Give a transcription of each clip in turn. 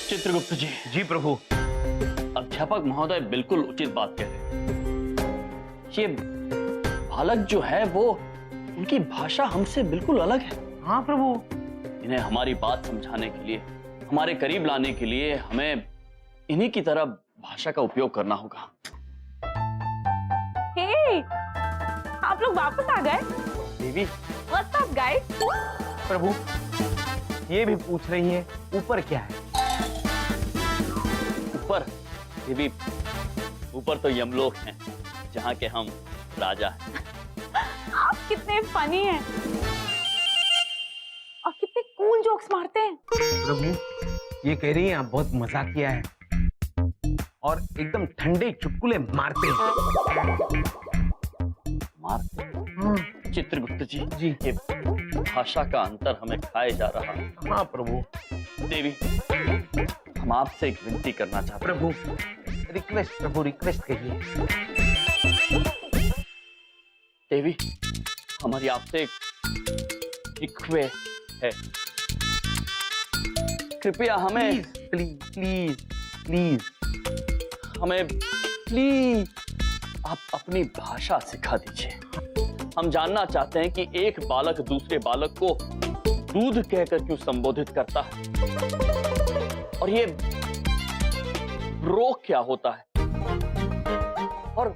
चित्रगुप्त जी। जी प्रभु। अध्यापक महोदय बिल्कुल उचित बात कह रहे हैं। ये बालक जो है वो, उनकी भाषा हमसे बिल्कुल अलग है। हाँ प्रभु। इन्हें हमारी बात समझाने के लिए, हमारे करीब लाने के लिए हमें इन्हीं की तरह भाषा का उपयोग करना होगा। हे, आप लोग वापस आ गए? देवी। What's up, guys? प्रभु, ये भी पूछ रही है ऊपर क्या है? ऊपर देवी, ऊपर तो यमलोक हैं, जहाँ के हम राजा हैं। आप कितने फनी हैं और कितने कूल जोक्स मारते हैं। प्रभु, ये कह रही है आप बहुत मजाक किया है और एकदम ठंडे चुटकुले मारते हैं। मारते? चित्रगुप्त जी, ये भाषा का अंतर हमें खाए जा रहा है। हाँ प्रभु। देवी, हम आपसे एक विनती करना चाहते हैं। प्रभु, रिक्वेस्ट प्रभु, रिक्वेस्ट कहिए। देवी, हमारी आपसे एक रिक्वेस्ट है। कृपया हमें प्लीज प्लीज प्लीज हमें प्लीज आप अपनी भाषा सिखा दीजिए। हम जानना चाहते हैं कि एक बालक दूसरे बालक को दूध कहकर क्यों संबोधित करता है, और ये रोग क्या होता है, और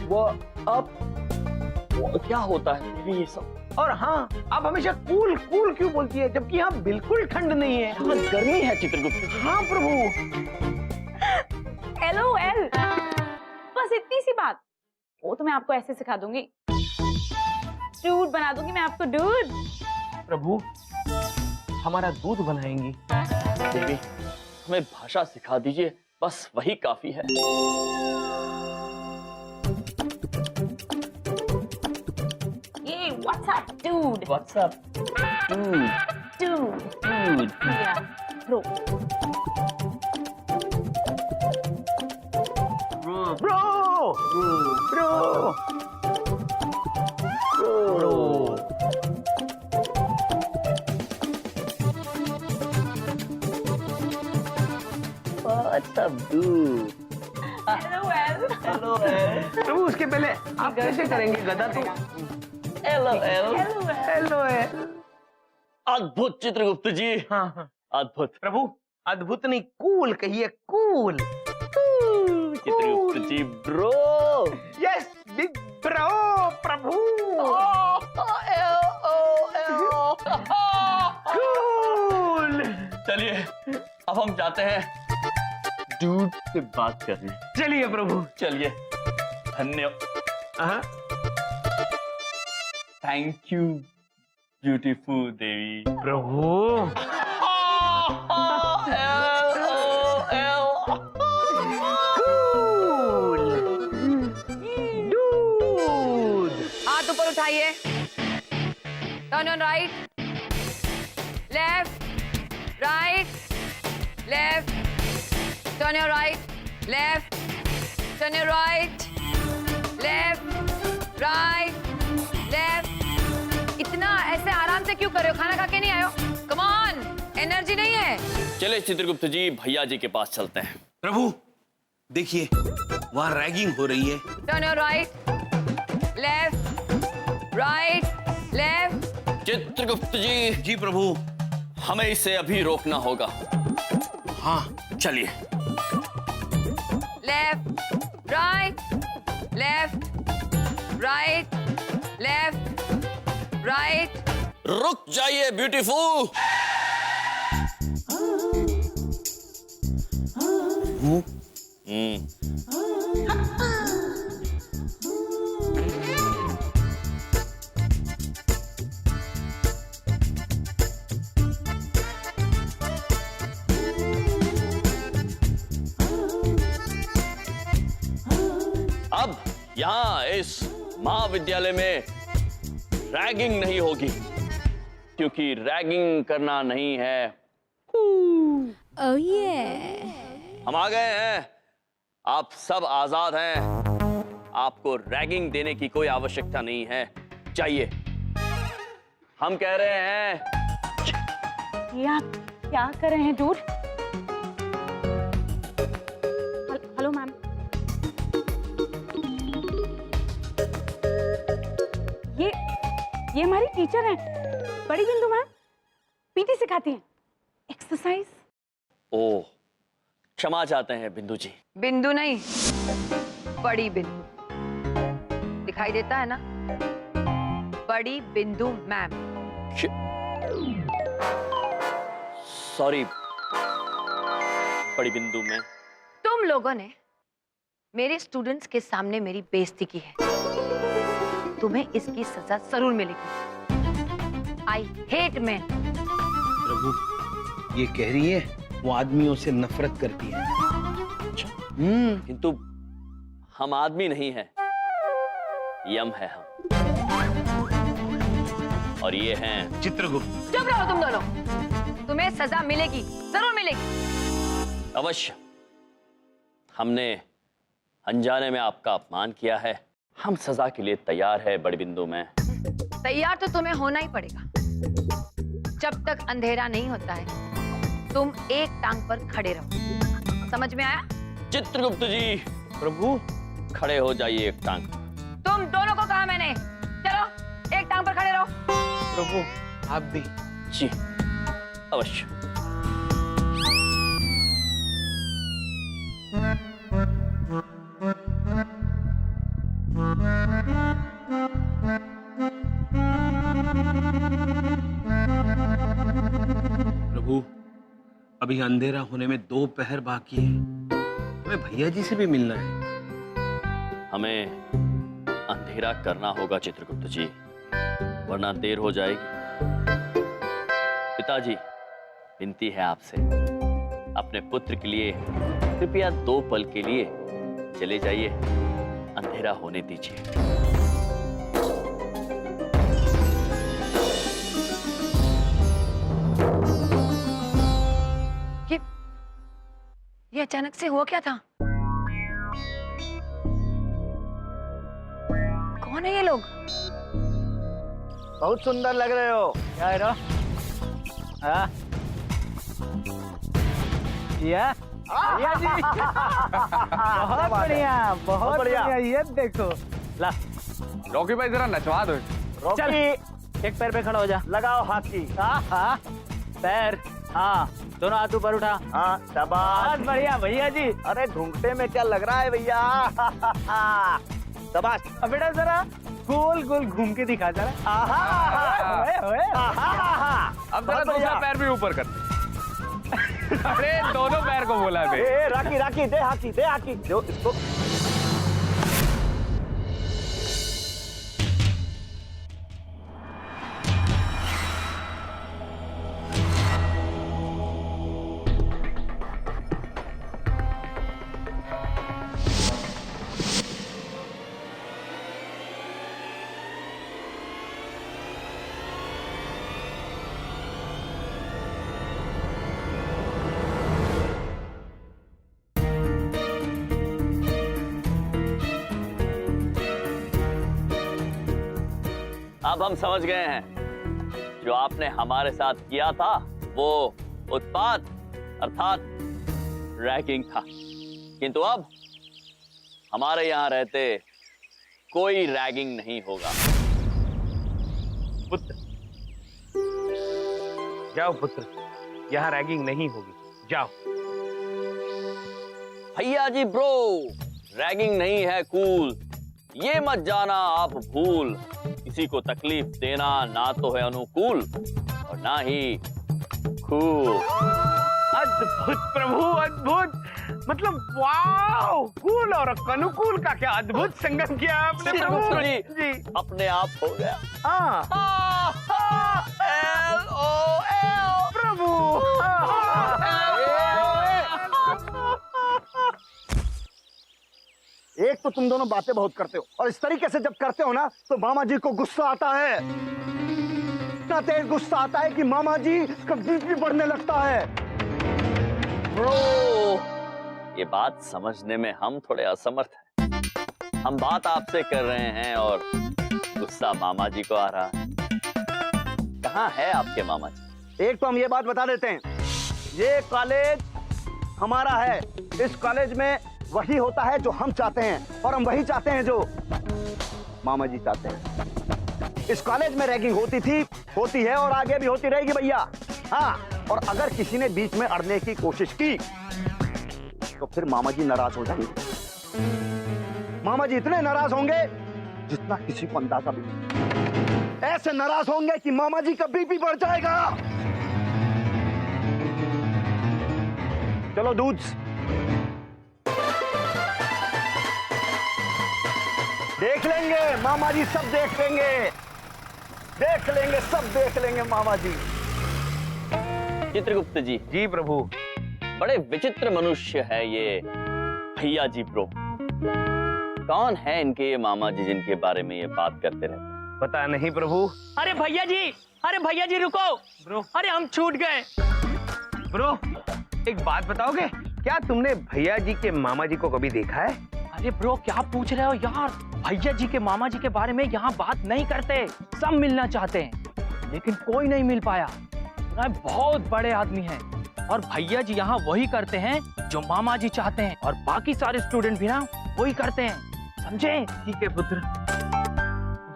वो अब क्या होता है देवी, ये सब। और हाँ, आप हमेशा कूल कूल क्यों बोलती है जबकि यहाँ बिल्कुल ठंड नहीं है? यहाँ गर्मी है चित्रगुप्त जी। हाँ प्रभु। LOL, बस इतनी सी बात। वो तो मैं आपको ऐसे सिखा दूंगी, डूड बना दूंगी मैं आपको, डूड। प्रभु, हमारा दूध बनाएंगी। देवी, हमें भाषा सिखा दीजिए, बस वही काफी है। ये what's up dude. What's up dude. Dude dude. या bro. Bro bro bro. What's up dude. LOL। प्रभु, उसके पहले आप कैसे करेंगे गधा? तो LOL। अद्भुत चित्रगुप्त जी। हाँ हाँ अद्भुत। प्रभु, अद्भुत नहीं, कूल कहिए, कूल। चित्रगुप्त जी ब्रो। यस बिग ब्रो प्रभु। कूल। चलिए, अब हम जाते हैं डूड से बात करने। चलिए प्रभु। चलिए, धन्यवाद। थैंक यू ब्यूटीफुल देवी। प्रभु, हाथ ऊपर उठाइए। Turn on right, left, right, left, turn your right, left, turn your right, left, right, left. इतना ऐसे आराम से क्यों कर रहे हो? खाना खा के नहीं आए हो? कम ऑन, एनर्जी नहीं है। चले चित्रगुप्त जी, भैया जी के पास चलते हैं। प्रभु, देखिए वहाँ रैगिंग हो रही है। Turn your right, left, right, left. Chitragupta ji. जी प्रभु। हमें इसे अभी रोकना होगा। हाँ चलिए। Left, right, left, right, left, right. रुक जाइए ब्यूटीफुल। अब यहाँ इस महाविद्यालय में रैगिंग नहीं होगी, क्योंकि रैगिंग करना नहीं है। Oh yeah. हम आ गए हैं, आप सब आजाद हैं। आपको रैगिंग देने की कोई आवश्यकता नहीं है। चाहिए, हम कह रहे हैं। ये आप क्या कर रहे हैं डूड? ये हमारी टीचर हैं, बड़ी बिंदु मैम, पीटी सिखाती हैं, एक्सरसाइज। ओह, क्षमा चाहते हैं बिंदु जी। बिंदु नहीं, बड़ी बिंदु। दिखाई देता है ना? बड़ी बिंदु मैम। सॉरी बड़ी बिंदु मैम। तुम लोगों ने मेरे स्टूडेंट्स के सामने मेरी बेइज्जती की है, तुम्हें इसकी सजा जरूर मिलेगी। I hate man. प्रभु, ये कह रही है वो आदमियों से नफरत करती है। किंतु हम आदमी नहीं हैं, यम है हम, और ये हैं चित्रगुप्त। चुप रहो तुम दोनों, तुम्हें सजा मिलेगी, जरूर मिलेगी। अवश्य। हमने अनजाने में आपका अपमान किया है, हम सजा के लिए तैयार है बड़ी बिंदु में। तैयार तो तुम्हें होना ही पड़ेगा। जब तक अंधेरा नहीं होता है तुम एक टांग पर खड़े रहो, समझ में आया? चित्रगुप्त जी, प्रभु, खड़े हो जाइए एक टांग। तुम दोनों को कहा मैंने, चलो एक टांग पर खड़े रहो। प्रभु आप भी। जी अवश्य। प्रभु, अभी अंधेरा होने में 2 पहर बाकी है, हमें भैया जी से भी मिलना है। हमें अंधेरा करना होगा चित्रगुप्त जी, वरना देर हो जाएगी। पिताजी, विनती है आपसे, अपने पुत्र के लिए कृपया 2 पल के लिए चले जाइए, अंधेरा होने दीजिए। ये अचानक से हुआ क्या था? कौन है ये लोग? बहुत सुंदर लग रहे हो। क्या है ना? हाँ? ये? भैया जी। बहुत बढ़िया, बहुत बढ़िया। ये देखो। ला। रॉकी भाई जरा नचवा दो। चल, एक पैर पे खड़ा हो जा। लगाओ हाथ की। हाँ, पैर। हाँ, दोनों हाथ ऊपर उठा। हाँ, शाबाश। बढ़िया भैया जी। अरे घूंघटे में क्या लग रहा है भैया? शाबाश। अब बेटा जरा गोल गोल घूम के दिखा जरा। अब जरा दूसरा पैर भी ऊपर कर। अरे दोनों पैर को बोला है। राखी राखी दे, हाकी दे, हाकी दो इसको। अब हम समझ गए हैं, जो आपने हमारे साथ किया था वो उत्पात अर्थात रैगिंग था, किंतु अब हमारे यहाँ रहते कोई रैगिंग नहीं होगा। पुत्र, जाओ पुत्र, यहाँ रैगिंग नहीं होगी, जाओ। भैया जी ब्रो, रैगिंग नहीं है कूल, ये मत जाना आप भूल। किसी को तकलीफ देना ना तो है अनुकूल और ना ही कूल। अद्भुत प्रभु, अद्भुत। मतलब वाओ, कूल और अनुकूल का क्या अद्भुत संगम किया आपने प्रभु जी। अपने आप हो गया। LOL प्रभु। एक तो तुम दोनों बातें बहुत करते हो, और इस तरीके से जब करते हो ना तो मामा जी को गुस्सा आता है। इतना तेज गुस्सा आता है कि मामा जी का बीपी बढ़ने लगता है। ब्रो, ये बात समझने में हम थोड़े असमर्थ हैं। हम बात आपसे कर रहे हैं और गुस्सा मामा जी को आ रहा है। कहाँ है आपके मामा जी? एक तो हम ये बात बता देते हैं, ये कॉलेज हमारा है। इस कॉलेज में वही होता है जो हम चाहते हैं, और हम वही चाहते हैं जो मामा जी चाहते हैं। इस कॉलेज में रैगिंग होती थी, होती है और आगे भी होती रहेगी भैया। हाँ, और अगर किसी ने बीच में अड़ने की कोशिश की तो फिर मामा जी नाराज हो जाएंगे। मामा जी इतने नाराज होंगे जितना किसी को अंदाजा भी नहीं। ऐसे नाराज होंगे कि मामा जी का बीपी बढ़ जाएगा। चलो दूध। देख लेंगे मामा जी, सब देख लेंगे, सब देख लेंगे मामा जी। चित्रगुप्त जी। जी प्रभु। बड़े विचित्र मनुष्य है ये भैया जी ब्रो। कौन है इनके ये मामा जी जिनके बारे में ये बात करते रहते हैं? पता नहीं प्रभु। अरे भैया जी रुको ब्रो। अरे हम छूट गए। ब्रो, एक बात बताओगे, क्या तुमने भैया जी के मामा जी को कभी देखा है? अरे ब्रो क्या पूछ रहे हो यार, भैया जी के मामा जी के बारे में यहाँ बात नहीं करते। सब मिलना चाहते हैं लेकिन कोई नहीं मिल पाया। बहुत बड़े आदमी हैं और भैया जी यहाँ वही करते हैं जो मामा जी चाहते हैं और बाकी सारे स्टूडेंट भी ना वही करते हैं, समझे? ठीक है पुत्र,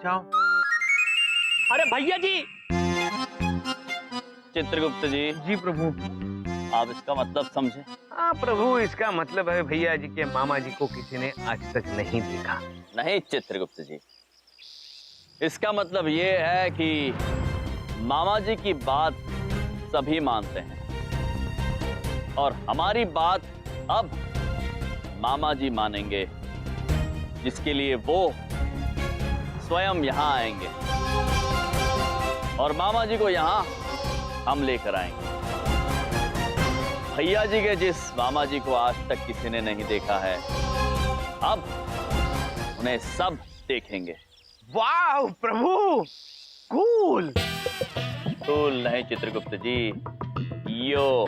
जाओ। अरे भैया जी। चित्रगुप्त जी। जी प्रभु। आप इसका मतलब समझे? हाँ प्रभु, इसका मतलब है भैया जी के मामा जी को किसी ने आज तक नहीं देखा। नहीं चित्रगुप्त जी, इसका मतलब ये है कि मामा जी की बात सभी मानते हैं और हमारी बात अब मामा जी मानेंगे, जिसके लिए वो स्वयं यहाँ आएंगे और मामा जी को यहाँ हम लेकर आएंगे। भैया जी के जिस मामा जी को आज तक किसी ने नहीं देखा है, अब उन्हें सब देखेंगे। वाह प्रभु, कूल। कूल नहीं चित्रगुप्त जी, यो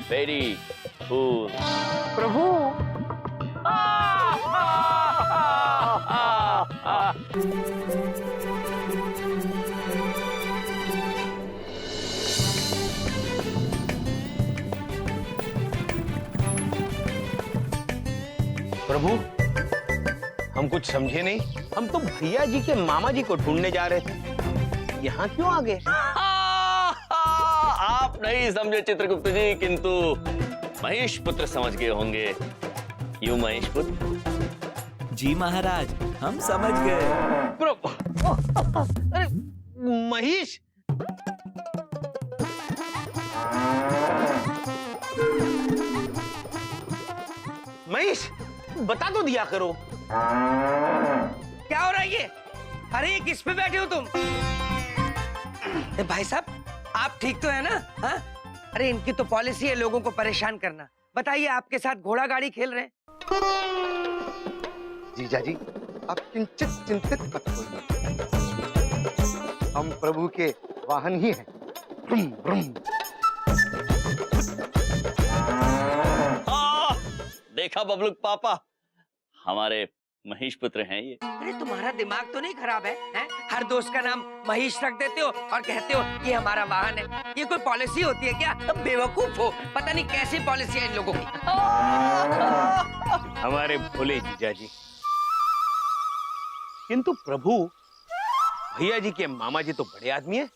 वेरी कूल। प्रभु। प्रभु, हम कुछ समझे नहीं। हम तो भैया जी के मामा जी को ढूंढने जा रहे थे, यहाँ क्यों आ गए? आप नहीं समझे चित्रगुप्त जी, किंतु महेश पुत्र समझ गए होंगे। क्यों महेश पुत्र? जी महाराज, हम समझ गए। अरे महेश, महेश बता तो दिया करो। क्या हो रहा है ये? अरे किस पे बैठे हो तुम? भाई साहब, आप ठीक तो है ना? हाँ? अरे इनकी तो पॉलिसी है लोगों को परेशान करना। बताइए, आपके साथ घोड़ा गाड़ी खेल रहे हैं। जीजा जी, आप किंचित चिंतित मत होइए, हम प्रभु के वाहन ही हैं। ब्रुम ब्रुम। देखा बबलू पापा, हमारे महेश पुत्र हैं ये। अरे तुम्हारा दिमाग तो नहीं खराब है, हैं? हर दोस्त का नाम महेश रख देते हो और कहते हो ये हमारा वाहन है। ये कोई पॉलिसी होती है क्या? तुम बेवकूफ हो, पता नहीं कैसी पॉलिसी है इन लोगों की। हमारे भोले जीजा जी। किंतु प्रभु, भैया जी के मामा जी तो बड़े आदमी हैं,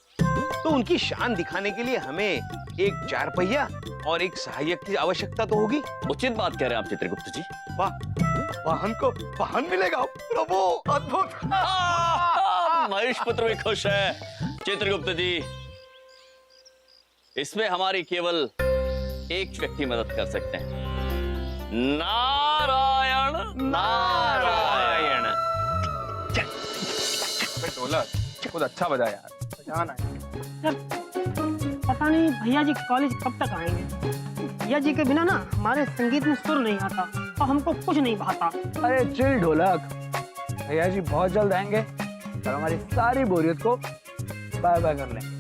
तो उनकी शान दिखाने के लिए हमें एक 4 पहिया और एक सहायक की आवश्यकता तो होगी। उचित बात कह रहे हैं आप चित्रगुप्त जी। वाह, वाहन को वाहन मिलेगा प्रभु, अद्भुत। महेश पुत्र भी खुश है। चित्रगुप्त जी, इसमें हमारी केवल एक व्यक्ति मदद कर सकते हैं। नारायण नारायण। ढोलक खुद अच्छा बजा यार। बजाना है। पता नहीं भैया जी कॉलेज कब तक आएंगे। भैया जी के बिना ना हमारे संगीत में सुर नहीं आता और हमको कुछ नहीं भाता। अरे चिल ढोलक, भैया जी बहुत जल्द आएंगे और हमारी सारी बोरियत को बाय बाय कर लेंगे।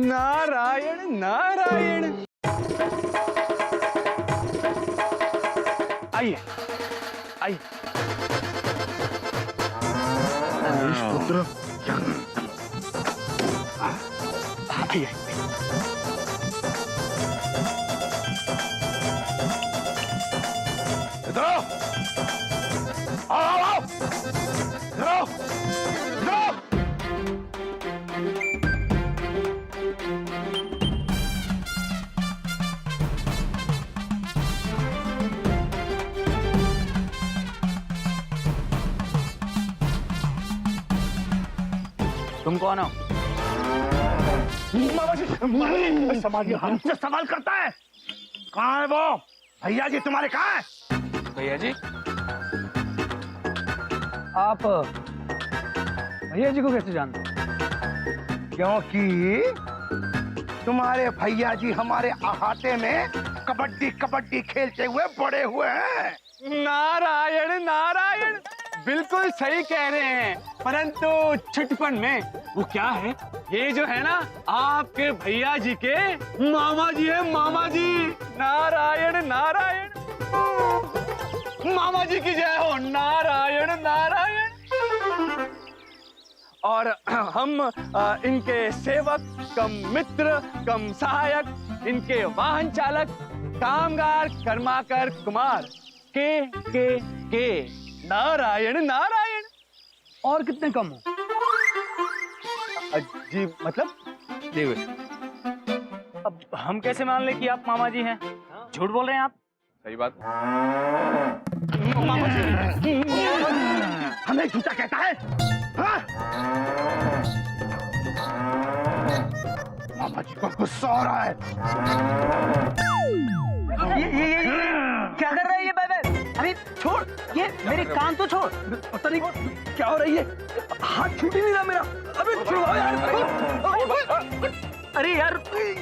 नारायण नारायण। आइए आइए। इधर आओ, आओ, आओ, इधर आओ, इधर आओ। तुम कौन हो? समाज हमसे सवाल करता है। कहाँ है वो? भैया जी तुम्हारे कहाँ है? भैया जी, आप भैया जी को कैसे जानते हैं? क्योंकि तुम्हारे भैया जी हमारे अहाते में कबड्डी कबड्डी खेलते हुए बड़े हुए हैं। नारायण नारायण, बिल्कुल सही कह रहे हैं, परंतु छुटपन में वो क्या है, ये जो है ना आपके भैया जी के मामा जी है, मामा जी। नारायण नारायण, मामा जी की जय हो। नारायण नारायण। और हम इनके सेवक कम मित्र कम सहायक, इनके वाहन चालक कामगार कर्माकर कुमार के नारायण नारायण। और कितने कम हो? जी मतलब अब हम कैसे मान ले कि आप मामा जी हैं? झूठ बोल रहे हैं आप। सही बात। मामा जी हमें झूठा कहता है? हाँ? मामा जी को गुस्सा आ रहा है। ये क्या कर रहा है ये बाबा? अरे छोड़, ये मेरे कान तो छोड़। पता नहीं क्या हो रही है, हाथ छूट ही नहीं रहा मेरा। अबे छुड़वाओ यार। अरे यार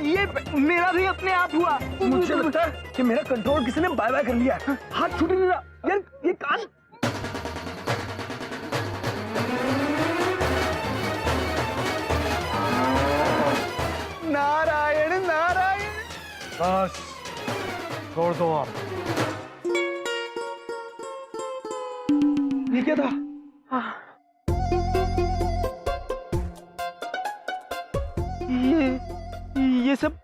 ये मेरा भी अपने आप हुआ। मुझे लगता है कि मेरा कंट्रोल किसी ने बाय बाय कर लिया है। हाथ छूट ही नहीं रहा यार, ये कान। नारायण नारायण। बस छोड़ दो आप। ये क्या था? ये सब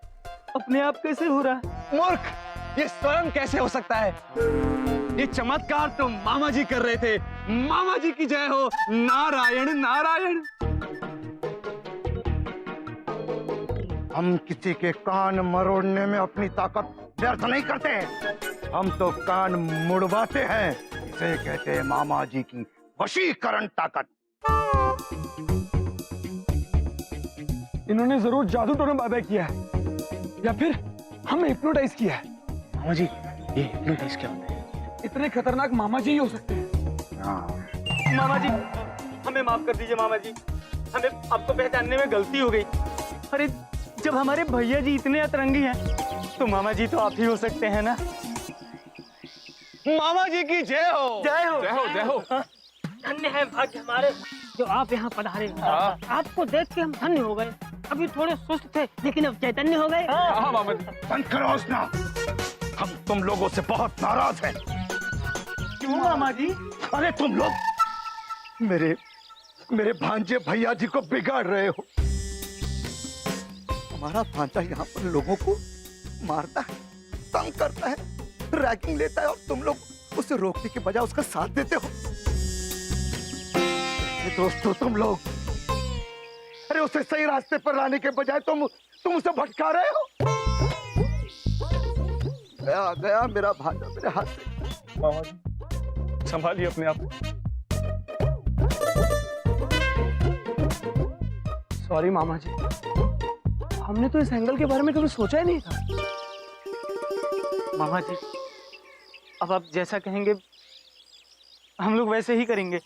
अपने आप कैसे हो रहा है? मूर्ख, ये स्वयं कैसे हो सकता है? ये चमत्कार तो मामा जी कर रहे थे। मामा जी की जय हो। नारायण नारायण। हम किसी के कान मरोड़ने में अपनी ताकत व्यर्थ नहीं करते, हम तो कान मुड़वाते हैं। इसे कहते हैं मामा जी की वशीकरण ताकत। इन्होंने जरूर जादू टोना बाय बाय किया है, या फिर हमें हिप्नोटाइज किया है। मामा जी, ये हिप्नोटाइज क्या होता है? इतने खतरनाक मामा जी ही हो सकते हैं। मामा जी हमें माफ कर दीजिए। मामा जी, हमें आपको पहचानने में गलती हो गई। अरे जब हमारे भैया जी इतने अतरंगी हैं, तो मामा जी तो आप ही हो सकते हैं ना। मामा जी की जय हो। जय हो जय हो जय हो। धन्य है भाग्य हमारे जो आप यहाँ पधारे। आपको देख के हम धन्य हो गए। अभी थोड़े सुस्त थे लेकिन अब चैतन्य हो गए। हाँ मामा जी। बंद करो हंसना, हम तुम लोगों से बहुत नाराज हैं। क्यों मामा जी? अरे तुम लोग मेरे भांजे भैया जी को बिगाड़ रहे हो। हमारा भांजा यहाँ पर लोगों को मारता है, तंग करता है, रैगिंग लेता है, और तुम लोग उसे रोकने के बजाय उसका साथ देते हो। दोस्तों तुम लोग, अरे उसे सही रास्ते पर लाने के बजाय तुम उसे भटका रहे हो। गया गया मेरा भांजा मेरे हाथ से। मामा जी संभालिए अपने आप। सॉरी मामा जी, हमने तो इस एंगल के बारे में कभी सोचा ही नहीं था। मामा जी अब आप जैसा कहेंगे हम लोग वैसे ही करेंगे।